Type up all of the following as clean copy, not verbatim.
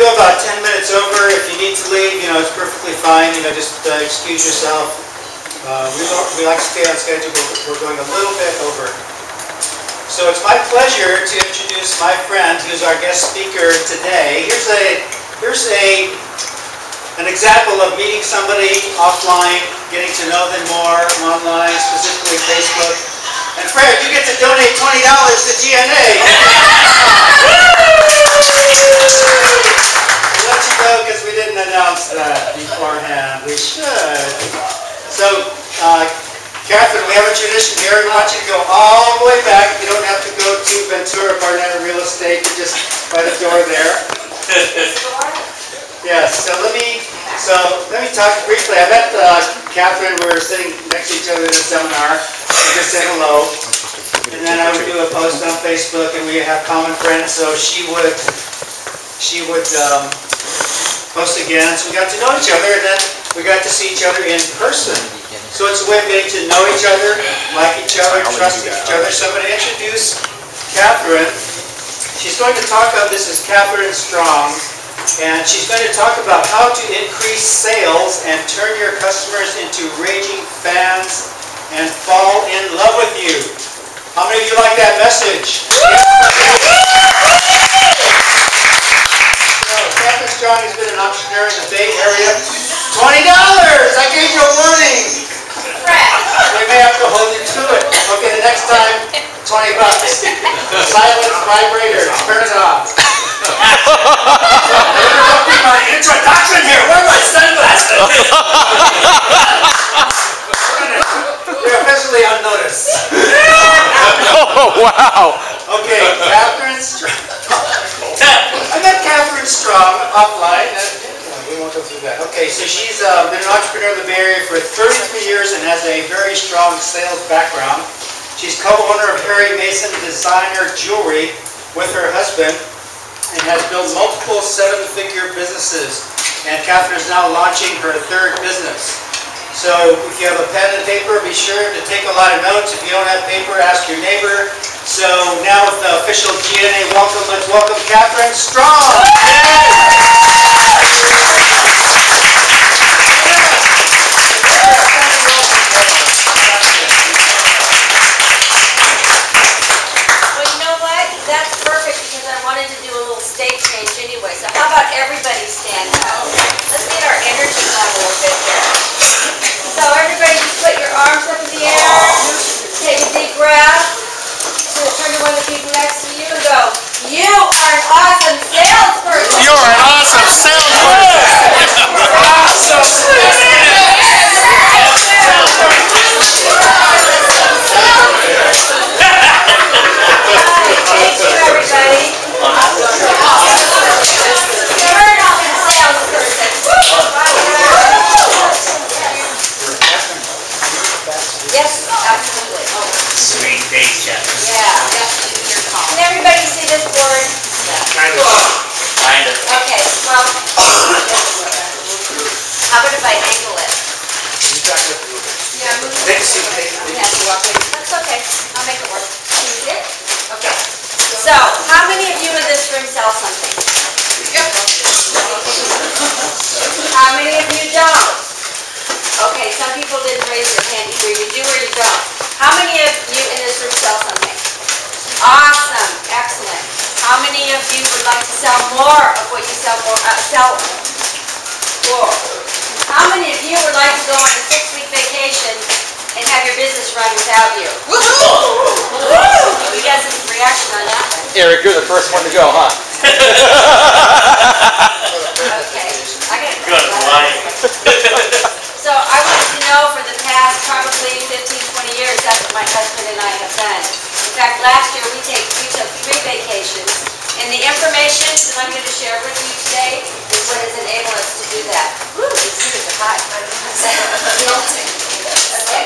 go about 10 minutes over. If you need to leave, you know, it's perfectly fine. You know, just excuse yourself. We like to stay on schedule, but we're going a little bit over. So it's my pleasure to introduce my friend, who's our guest speaker today. Here's an example of meeting somebody offline, getting to know them more online, specifically Facebook. And Fred, you get to donate $20 to GNA. We'll let you go because we didn't announce that beforehand. We should. So, Kathryn, we have a tradition here. We want you to go all the way back. You don't have to go to Ventura, Barnett Real Estate. You're just by the door there. Yes. So let me talk briefly. I met Kathryn. We were sitting next to each other in a seminar. We just said hello, and then I would do a post on Facebook, and we have common friends. So she would post again. So we got to know each other, and then we got to see each other in person. So it's a way of getting to know each other, like each other, trust each other. So I'm going to introduce Kathryn. She's going to talk about, this is Kathryn Strong, and she's going to talk about how to increase sales and turn your customers into raging fans and fall in love with you. How many of you like that message? So, Kathryn Strong has been an entrepreneur in the Bay Area. $20! I gave you a warning! We may have to hold you to it. Okay, the next time, $20. Silence vibrator. Turn it off. Interrupting my introduction here. Where are my sunglasses? We're officially on notice. Oh, wow. Okay, Kathryn Strong. I met Kathryn Strong offline. We won't go through that. Okay, so she's been an entrepreneur in the Bay Area for 33 years and has a very strong sales background. She's co-owner of Harry Mason Designer Jewelry with her husband and has built multiple seven-figure businesses. And Kathryn is now launching her third business. So if you have a pen and paper, be sure to take a lot of notes. If you don't have paper, ask your neighbor. So now with the official GNA welcome, let's welcome Kathryn Strong. Anyway, so how about everybody stand up? Let's get our energy on a little bit here. So everybody just put your arms up in the air, take a deep breath, turn to one of the people next to you and go, you are an awesome salesperson! You're an awesome salesperson! Awesome salesperson! Thank you, everybody. Yes, absolutely. Sweet face, Jeff. Yeah. Can everybody see this board? Kind of. Okay, well, how about if I angle it? Yeah, move it. That's okay. I'll make it work. Can you see it? Okay. So, how many of you in this room sell something? How many of you don't? Okay, some people didn't raise their hand. Either you do or you don't. How many of you in this room sell something? Awesome. Excellent. How many of you would like to sell more of what you sell? How many of you would like to go on a 6-week vacation and have your business run without you? We got some reaction on that one. Eric, you're the first one to go, huh? Okay. Good line. So I want to know for the past probably 15, 20 years, that's what my husband and I have done. In fact, last year we took 3 vacations. And the information that I'm going to share with you today is what has enabled us to do that. Woo, these heaters are hot. Okay.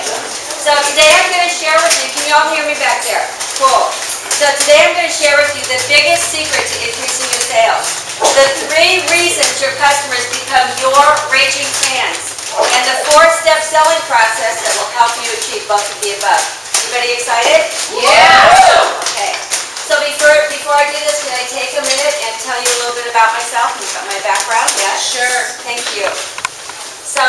So today I'm going to share with you, can you all hear me back there? Cool. So today I'm going to share with you the biggest secret to increasing your sales. The 3 reasons your customers become your raging fans. And the 4-step selling process that will help you achieve both of the above. Everybody excited? Yeah! Okay. So before I do this, can I take a minute and tell you a little bit about myself? talking about my background, yes? Sure. Thank you. So,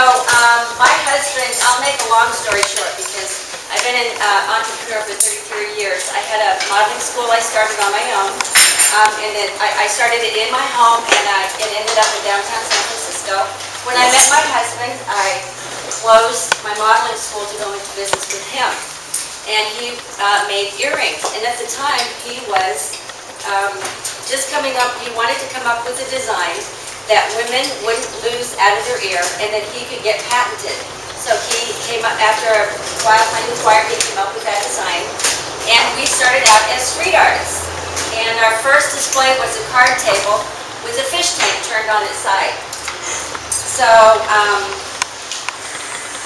my husband, I'll make a long story short because I've been an entrepreneur for 33 years. I had a modeling school I started on my own, and then I started it in my home, and it ended up in downtown San Francisco. When I met my husband, I closed my modeling school to go into business with him. And he made earrings, and at the time he was just coming up, he wanted to come up with a design that women wouldn't lose out of their ear and that he could get patented. So he came up, after a while playing with wire, he came up with that design, and we started out as street artists. And our first display was a card table with a fish tank turned on its side. So,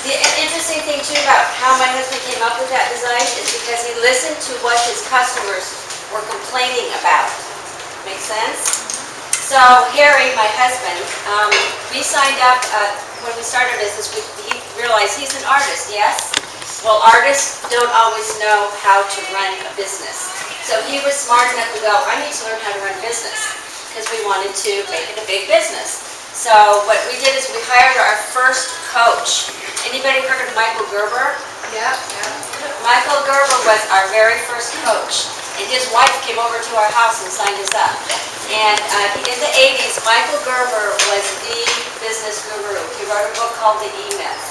the interesting thing too about how my husband came up with that design is because he listened to what his customers were complaining about. Make sense? So Harry, my husband, we signed up, when we started business, he realized he's an artist, yes? Well, artists don't always know how to run a business. So he was smart enough to go, I need to learn how to run a business, because we wanted to make it a big business. So what we did is we hired our first coach. Anybody heard of Michael Gerber? Yeah. Michael Gerber was our very first coach. And his wife came over to our house and signed us up. And in the 80s, Michael Gerber was the business guru. He wrote a book called The E-Myth.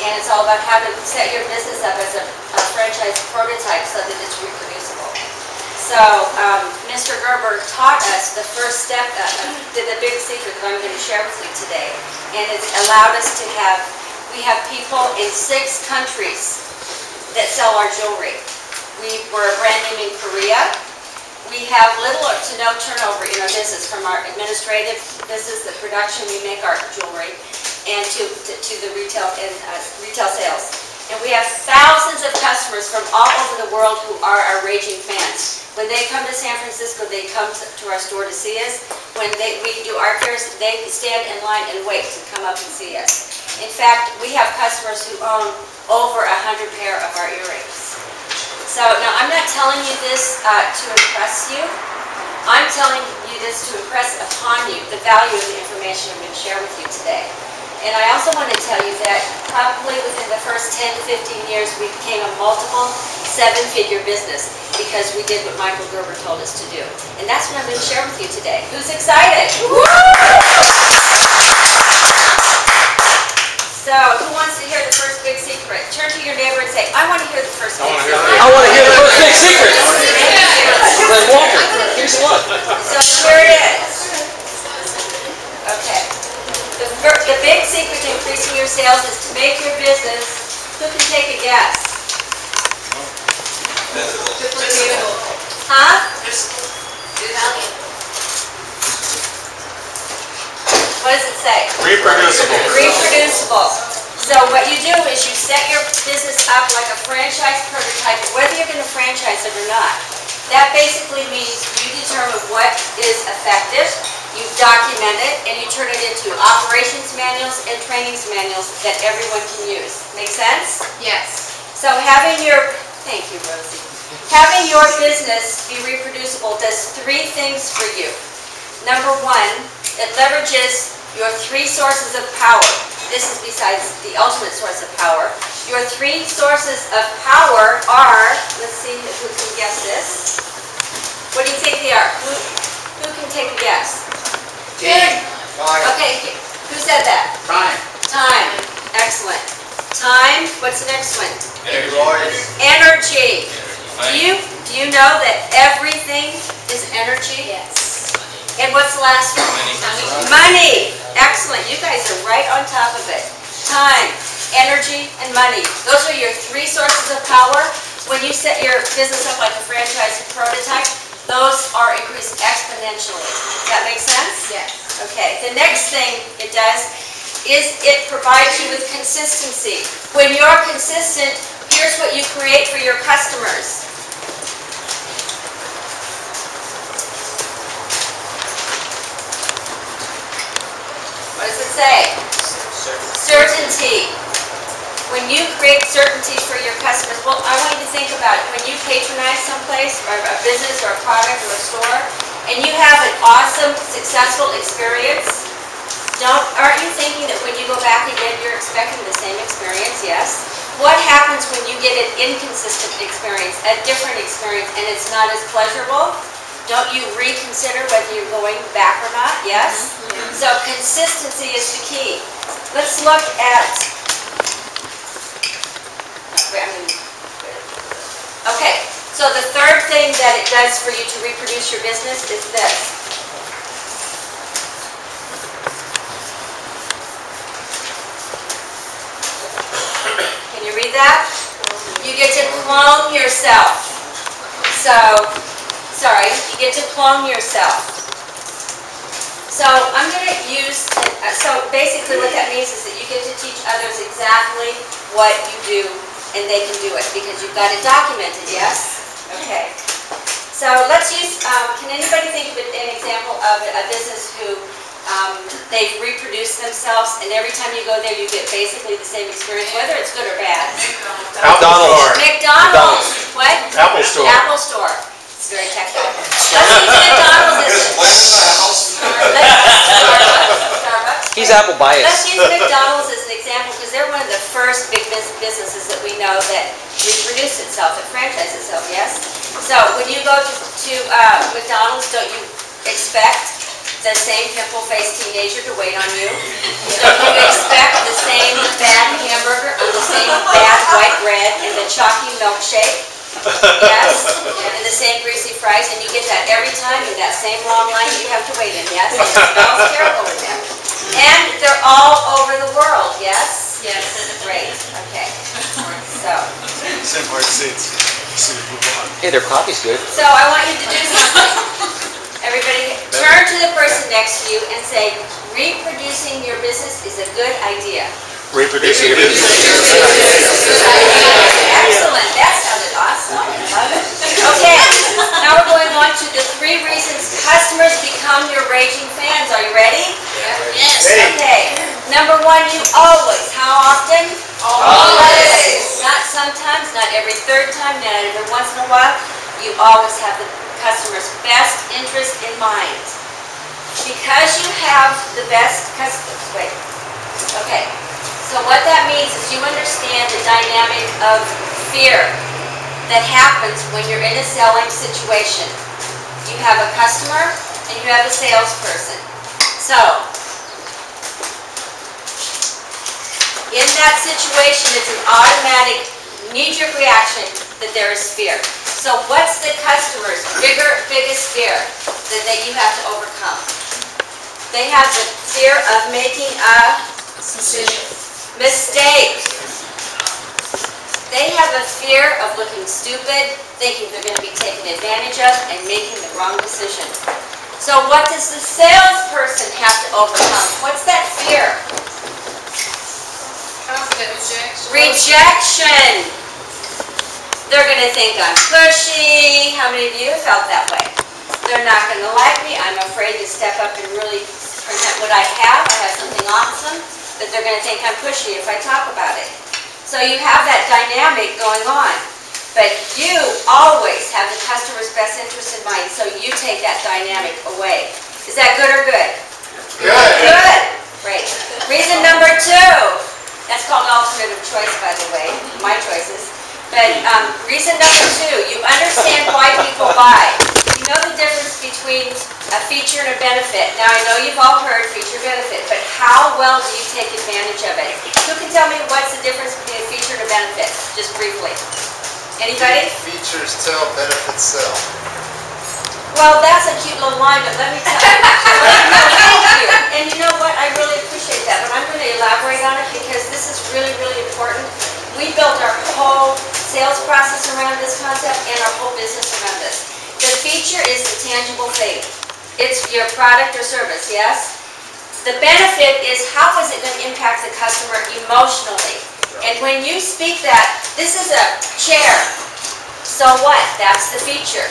And it's all about how to set your business up as a franchise prototype so that it's reproducible. So Mr. Gerber taught us the first step, the big secret that I'm going to share with you today. And it's allowed us to we have people in 6 countries that sell our jewelry. We were a brand name in Korea. We have little to no turnover in our business, from our administrative business, the production, we make our jewelry, and to the retail and retail sales. And we have thousands of customers from all over the world who are our raging fans. When they come to San Francisco, they come to our store to see us. When we do art fairs, they stand in line and wait to come up and see us. In fact, we have customers who own over 100 pair of our earrings. So now I'm not telling you this to impress you. I'm telling you this to impress upon you the value of the information I'm going to share with you today. And I also want to tell you that probably within the first 10 to 15 years we became a multiple 7-figure business because we did what Michael Gerber told us to do. And that's what I'm going to share with you today. Who's excited? Woo! So, who wants to hear the first big secret? Turn to your neighbor and say, I want to hear the first big secret. I want to hear the first big secret. Then Walter, here's one. So here it is. Okay. The big secret to increasing your sales is to make your business, who can take a guess? Huh? What does it say? Reproducible. Reproducible. So what you do is you set your business up like a franchise prototype, whether you're going to franchise it or not. That basically means you determine what is effective, you document it, and you turn it into operations manuals and trainings manuals that everyone can use. Make sense? Yes. So having your, thank you, Rosie. Having your business be reproducible does 3 things for you. Number 1, it leverages your 3 sources of power. This is besides the ultimate source of power. Your 3 sources of power are, let's see who can guess this. What do you think they are? Who can take a guess? Team. Okay, who said that? Time. Time. Excellent. Time. What's the next one? Energy. Do you know that everything is energy? Yes. And what's the last one? Money. Excellent. You guys are right on top of it. Time, energy, and money. Those are your 3 sources of power. When you set your business up like a franchise prototype, those are increased exponentially. Does that make sense? Yes. Okay. The next thing it does is it provides you with consistency. When you're consistent, here's what you create for your customers. What does it say? Certainty. When you create certainty for your customers, well, I want you to think about it. When you patronize someplace, or a business, or a product, or a store, and you have an awesome, successful experience, aren't you thinking that when you go back again, you're expecting the same experience? Yes. What happens when you get an inconsistent experience, a different experience, and it's not as pleasurable? Don't you reconsider whether you're going back or not? Yes? So consistency is the key. Let's look at, okay, so the third thing that it does for you to reproduce your business is this. Can you read that? You get to clone yourself. So, sorry, you get to clone yourself. So I'm going to use, so basically what that means is that you get to teach others exactly what you do and they can do it because you've got it documented, yes? Okay. So let's use, can anybody think of an example of a business who they've reproduced themselves and every time you go there you get basically the same experience, whether it's good or bad? McDonald's. McDonald's. What? Apple Store. Apple Store. It's very technical. Let's use McDonald's as Starbucks. He's Apple biased. Let's use McDonald's as an example because they're one of the first big businesses that we know that reproduce itself, that franchise itself, yes? So when you go to McDonald's, don't you expect the same pimple-faced teenager to wait on you? Don't you expect the same bad hamburger on the same bad white bread and the chalky milkshake? Yes, and the same greasy fries, and you get that every time in that same long line you have to wait in, yes? And it smells terrible with them. And they're all over the world, yes? Yes. Great, okay. So. Same hard seats. Hey, their coffee's good. So I want you to do something. Everybody, turn to the person next to you and say, reproducing your business is a good idea. Reproducing your business. Excellent. That sounded awesome. Love it. Okay. Now we're going on to the 3 reasons customers become your raging fans. Are you ready? Yes. Okay. Number 1, you always. How often? Always. Not sometimes, not every third time, not every once in a while. You always have the customer's best interest in mind. Because you have the best customers. Wait. Okay. So what that means is you understand the dynamic of fear that happens when you're in a selling situation. You have a customer and you have a salesperson. So, in that situation, it's an automatic knee-jerk reaction that there is fear. So what's the customer's biggest fear that you have to overcome? They have the fear of making a mistake. They have a fear of looking stupid, thinking they're going to be taken advantage of, and making the wrong decision. So what does the salesperson have to overcome? What's that fear? Rejection. They're going to think I'm pushy. How many of you have felt that way? They're not going to like me. I'm afraid to step up and really present what I have. I have something awesome. That they're going to think I'm pushy if I talk about it. So you have that dynamic going on. But you always have the customer's best interest in mind, so you take that dynamic away. Is that good or good? Good. Good. Great. Reason number 2. That's called alternative choice, by the way. My choices. But reason number 2, you understand why people buy. You know the difference between a feature and a benefit. Now I know you've all heard feature benefit, but how well do you take advantage of it? Who can tell me what's the difference between a feature and a benefit? Just briefly. Anybody? Features tell, benefits sell. Well, that's a cute little line, but let me tell you. Thank you. And you know what? I really appreciate that, but I'm going to elaborate on it because this is really, really important. We built our whole sales process around this concept and our whole business around this. The feature is the tangible thing. It's your product or service, yes? The benefit is how is it going to impact the customer emotionally? And when you speak that, this is a chair. So what? That's the feature.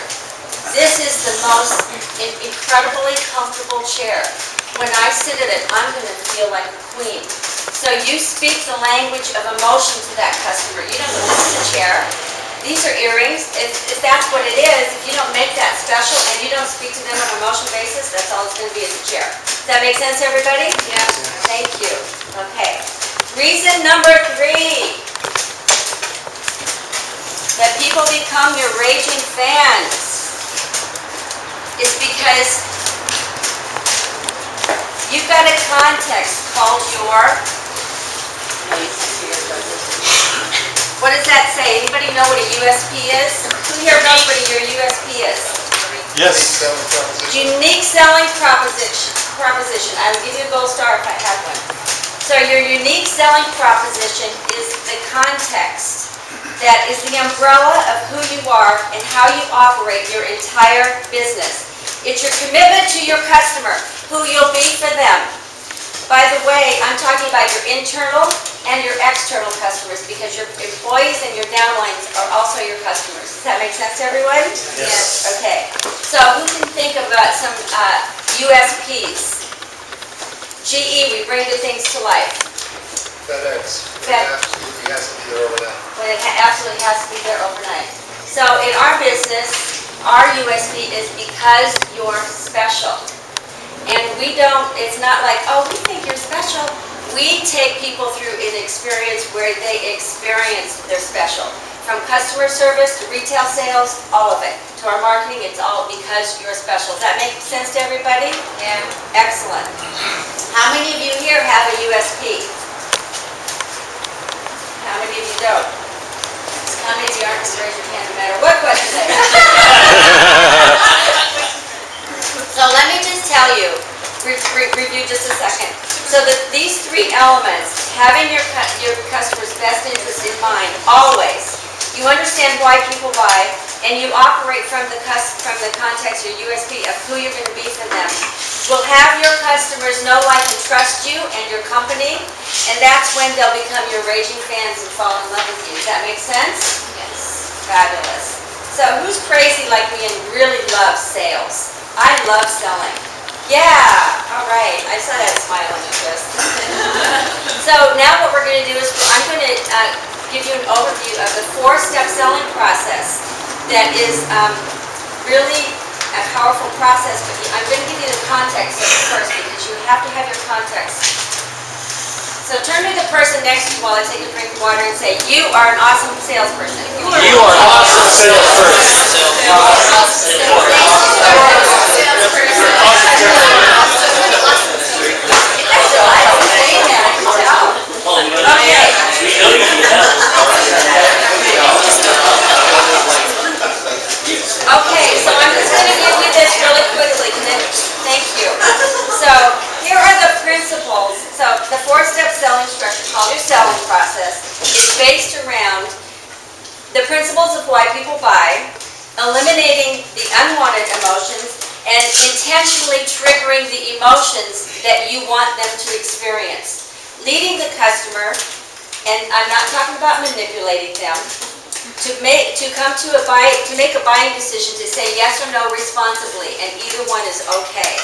This is the most incredibly comfortable chair. When I sit at it, I'm going to feel like a queen. So you speak the language of emotion to that customer. You don't know, this is a chair. These are earrings. If that's what it is, if you don't make that special and you don't speak to them on an emotional basis, that's all it's going to be is a chair. Does that make sense, everybody? Yeah. Thank you. Okay. Reason number 3 that people become your raging fans is because you've got a context called your, what does that say? Anybody know what a USP is? Who here knows what your USP is? Yes. Unique selling proposition. I would give you a gold star if I had one. So your unique selling proposition is the context that is the umbrella of who you are and how you operate your entire business. It's your commitment to your customer, who you'll be for them. By the way, I'm talking about your internal and your external customers because your employees and your downlines are also your customers. Does that make sense to everyone? Yes. Okay. So who can think about some USPs? GE, we bring the things to life. FedEx. It absolutely has to be there overnight. Well, it absolutely has to be there overnight. So in our business, our USP is because you're special. And we don't, it's not like, oh, we think you're special. We take people through an experience where they experience they're special. From customer service to retail sales, all of it. To our marketing, it's all because you're special. Does that make sense to everybody? Yeah. Excellent. How many of you here have a USP? How many of you don't? How many of you aren't going to raise your hand no matter what question they ask? So let me just tell you, review just a second. So that these 3 elements, having your customer's best interest in mind, always. You understand why people buy, and you operate from the context, your USP of who you're going to be for them. Will have your customers know, like, and trust you and your company, and that's when they'll become your raging fans and fall in love with you. Does that make sense? Yes. Fabulous. So who's crazy like me and really loves sales? I love selling. Yeah, all right. I saw that smile on your face. So now what we're going to do is I'm going to give you an overview of the 4-step selling process that is really a powerful process. But I'm going to give you the context of it first because you have to have your context. So turn to the person next to you while I take a drink of water and say, you are an awesome salesperson. You are an awesome salesperson. Okay, so I'm just going to give you this really quickly. Thank you. So here are the principles. So the 4-step selling structure called your selling process is based around the principles of why people buy, eliminating the unwanted emotions, and intentionally triggering the emotions that you want them to experience. Leading the customer, and I'm not talking about manipulating them, to make a buying decision to say yes or no responsibly, and either one is okay.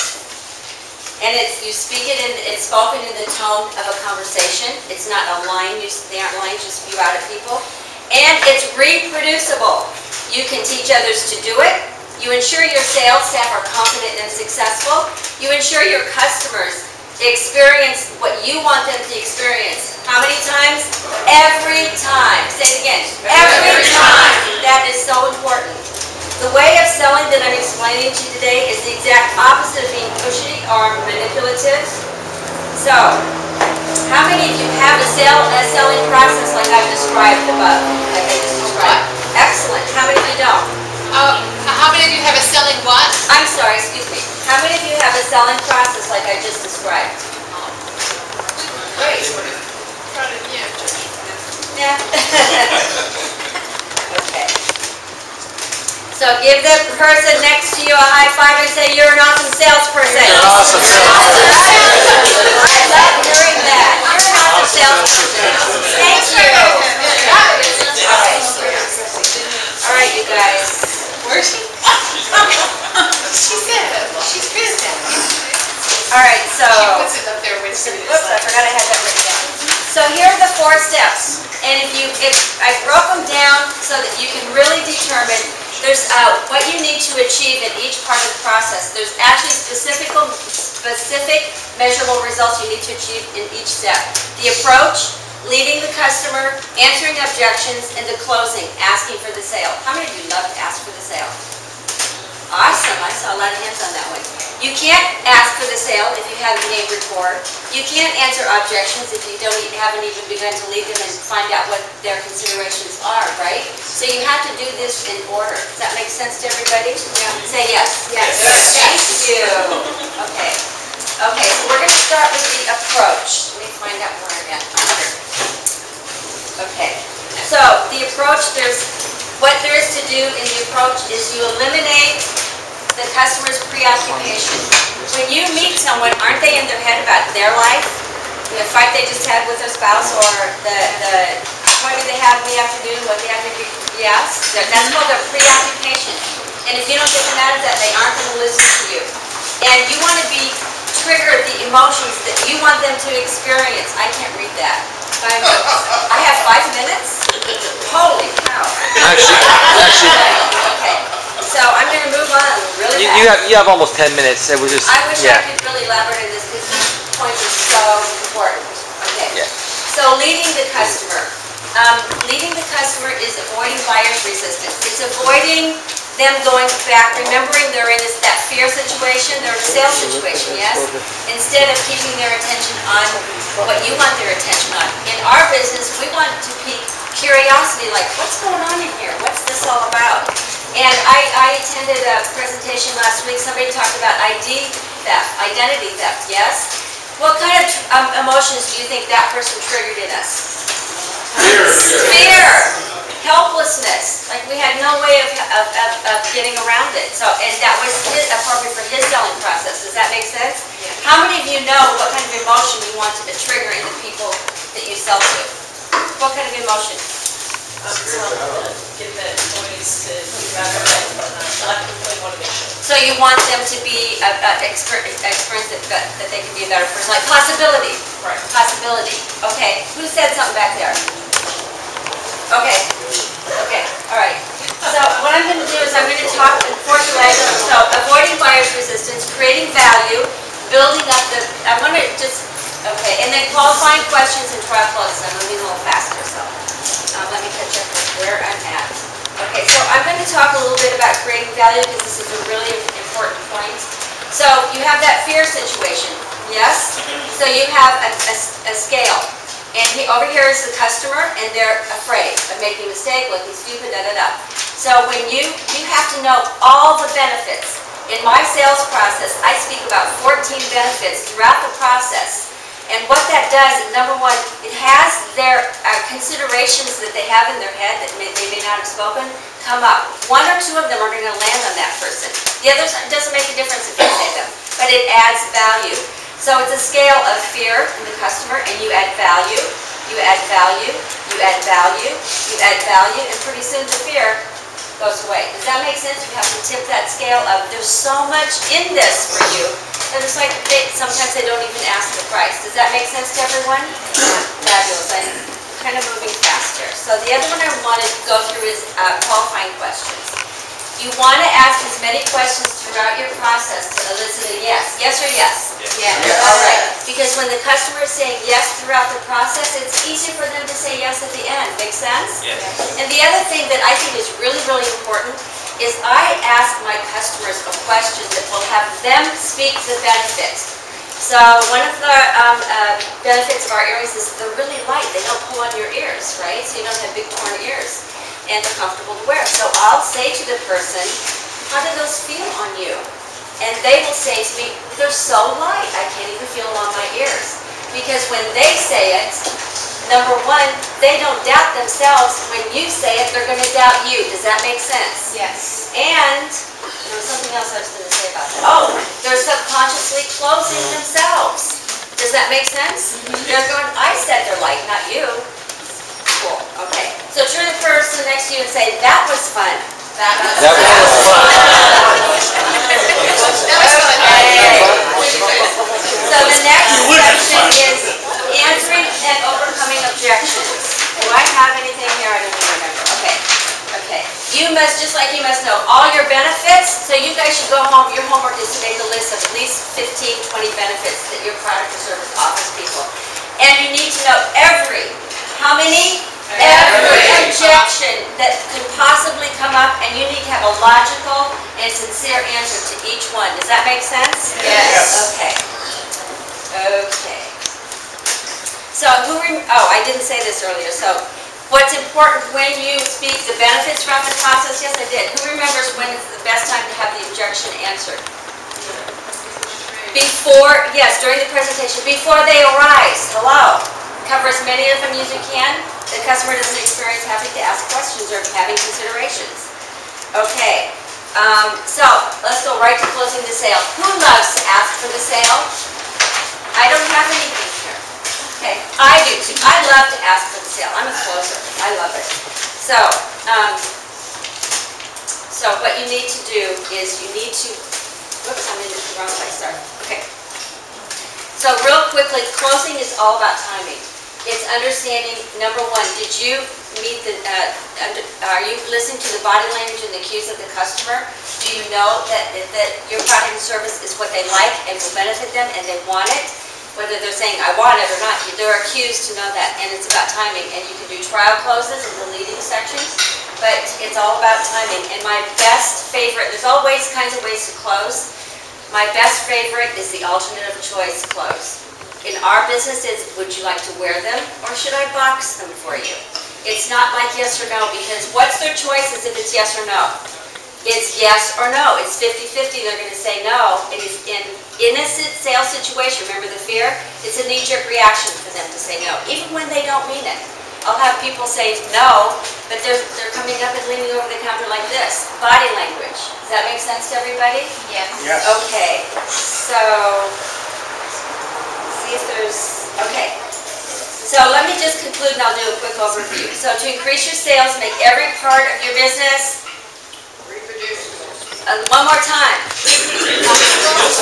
And you speak it it's spoken in the tone of a conversation. It's not a line, they aren't lines you spew out at people. And it's reproducible. You can teach others to do it. You ensure your sales staff are confident and successful. You ensure your customers experience what you want them to experience. How many times? Every time. Say it again. Every time. That is so important. The way of selling that I'm explaining to you today is the exact opposite of being pushy or manipulative. So, how many of you have a selling process like I've described above? Like I just described. Excellent. How many of you don't? How many of you have a selling what? I'm sorry, excuse me. How many of you have a selling process like I just described? Great. Yeah. Okay. So give the person next to you a high five and say, you're an awesome salesperson. You're an awesome salesperson. I love hearing that. You're an awesome salesperson. Thank you. All right, you guys. Where's she? She said she's good at that. All right, so. She puts it up there with students. Oops, I forgot I had that written down. So here are the 4 steps. And I broke them down so that you can really determine there's what you need to achieve in each part of the process. There's actually specific measurable results you need to achieve in each step. The approach, leading the customer, answering objections, and the closing, asking for the sale. How many of you love to ask for the sale? Awesome, I saw a lot of hands on that one. You can't ask for the sale if you haven't made rapport. You can't answer objections if you haven't even begun to lead them and find out what their considerations are, right? So you have to do this in order. Does that make sense to everybody? Yeah. Say yes. Yes. Thank you. Okay. Okay, so we're going to start with the approach. Let me find out where I'm at. Here. Okay. So the approach, what there is to do in the approach is you eliminate the customer's preoccupation. When you meet someone, aren't they in their head about their life? The fight they just had with their spouse, or the appointment they had in the afternoon, what they have to do? Yes, that's called their preoccupation. And if you don't get them out of that, they aren't going to listen to you. And you want to trigger the emotions that you want them to experience. I can't read that. I have 5 minutes? Holy cow. Actually. Okay. So I'm going to move on really fast. You have almost 10 minutes. It was just, I wish I could really elaborate on this because these points are so important. Okay. Yeah. So leading the customer. Leading the customer is avoiding buyer's resistance. It's avoiding them going back, remembering they're in that fear situation, they're in a sales situation, yes? Instead of keeping their attention on what you want their attention on. In our business, we want to pique curiosity, like, what's going on in here? What's this all about? And I attended a presentation last week. Somebody talked about identity theft, yes? What kind of emotions do you think that person triggered in us? Fear. Helplessness. Like we had no way of getting around it. So, and that was appropriate for his selling process. Does that make sense? Yeah. How many of you know what kind of emotion you want to trigger in the people that you sell to? What kind of emotion? Get the employees to rather than motivation. So you want them to be experience that they can be a better person, like possibility. Right. Possibility. Okay. Who said something back there? Okay. Okay. All right. So what I'm going to do is I'm going to talk in 4 items. So avoiding buyer's resistance, creating value, building up the. I'm going to just. Okay. And then qualifying questions and trial closes. I'm moving a little faster. So let me catch up with where I'm at. Okay. So I'm going to talk a little bit about creating value because this is a really important point. So you have that fear situation. Yes. So you have a scale. And over here is the customer, and they're afraid of making a mistake, looking stupid, da-da-da. So when you have to know all the benefits. In my sales process, I speak about 14 benefits throughout the process. And what that does, number one, it has their considerations that they have in their head that they may not have spoken come up. 1 or 2 of them are going to land on that person. The others, it doesn't make a difference if you say them, but it adds value. So it's a scale of fear in the customer, and you add value, you add value, you add value, you add value, and pretty soon the fear goes away. Does that make sense? You have to tip that scale of there's so much in this for you. And it's like sometimes they don't even ask the price. Does that make sense to everyone? Fabulous. I'm kind of moving faster. So the other one I want to go through is qualifying questions. You want to ask as many questions throughout your process to elicit a yes. Yes or yes? Yes. All right. Because when the customer is saying yes throughout the process, it's easier for them to say yes at the end. Make sense? Yes. And the other thing that I think is really, really important is I ask my customers a question that will have them speak the benefit. So one of the benefits of our earrings is they're really light. They don't pull on your ears, right? So you don't have big torn ears. And they're comfortable to wear. So I'll say to the person, how do those feel on you? And they will say to me, they're so light, I can't even feel them on my ears. Because when they say it, number one, they don't doubt themselves. When you say it, they're going to doubt you. Does that make sense? Yes. And there was something else I was going to say about that. Oh, they're subconsciously closing themselves. Does that make sense? They're going, I said they're light, not you. Cool. Okay. So turn to the person next to you and say, that was fun. That was fun. That was fun. Okay. So you guys should go home, your homework is to make a list of at least 15, 20 benefits that your product or service offers people. And you need to know how many? Every objection that could possibly come up, and you need to have a logical and sincere answer to each one. Does that make sense? Yes. Okay. Okay. So I didn't say this earlier. So what's important when you speak the benefits from the process? Yes, I did. Who remembers when it's the best time to have the objection answered? During the presentation, before they arise. Hello. Cover as many of them as you can. The customer doesn't experience having to ask questions or having considerations. Okay. So let's go right to closing the sale. Who loves to ask for the sale? I don't have anything here. Okay, I do too. I love to ask for the sale. I'm a closer. I love it. So, so what you need to do is you need to, whoops, I'm in the wrong place, sorry. Okay. So real quickly, closing is all about timing. It's understanding, number one, did you meet are you listening to the body language and the cues of the customer? Do you know that your product and service is what they like and will benefit them and they want it? Whether they're saying, I want it or not, there are cues to know that, and it's about timing. And you can do trial closes in the leading section, but it's all about timing. And my best favorite, there's always kinds of ways to close. My best favorite is the alternate of choice close. In our business, it's, would you like to wear them or should I box them for you? It's not like yes or no, because what's their choice is if it's yes or no. It's yes or no. It's 50-50. They're going to say no. It is in a sales situation, remember the fear? It's a knee-jerk reaction for them to say no, even when they don't mean it. I'll have people say no, but they're coming up and leaning over the counter like this. Body language. Does that make sense to everybody? Yes. Yes. Okay. So, see if there's, okay. So let me just conclude and I'll do a quick overview. So to increase your sales, make every part of your business. One more time.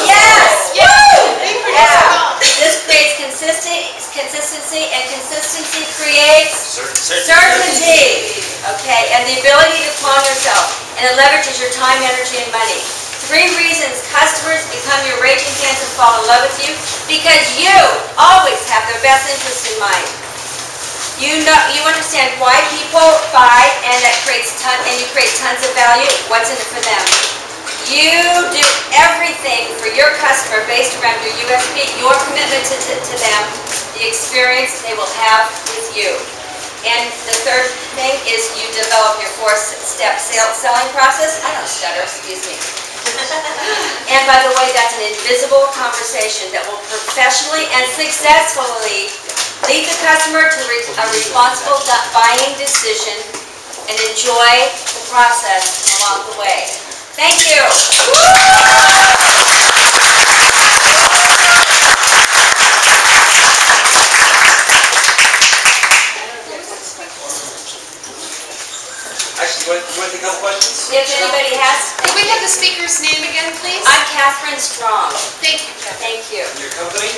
Yes! Woo! Yeah. This creates consistency, and consistency creates certainty. Okay, and the ability to clone yourself, and it leverages your time, energy, and money. 3 reasons customers become your raging fans and fall in love with you: because you always have their best interest in mind. You understand why people buy, and you create tons of value. What's in it for them? You do everything for your customer based around your USP, your commitment to them, the experience they will have with you. And the third thing is you develop your 4-step selling process. I don't stutter, excuse me. And by the way, that's an invisible conversation that will professionally and successfully lead the customer to a responsible buying decision and enjoy the process along the way. Thank you. Actually, you want to take a couple questions? If anybody has, Can we have the speaker's name again, please? I'm Kathryn Strong. Thank you, Kathy. Thank you. Your company?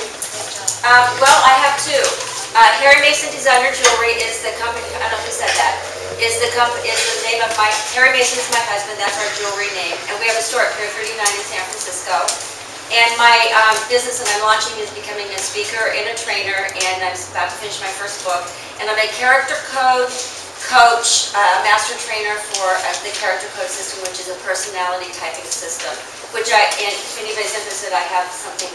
Well, I have 2. Harry Mason Designer Jewelry is the company. I don't know who said that. Is the name of my Harry Mason is my husband. That's our jewelry name, and we have a store at Pier 39 in San Francisco. And my business that I'm launching is becoming a speaker and a trainer, and I'm about to finish my first book. And I'm a character code coach, master trainer for the character code system, which is a personality typing system. Which if anybody's interested, I have something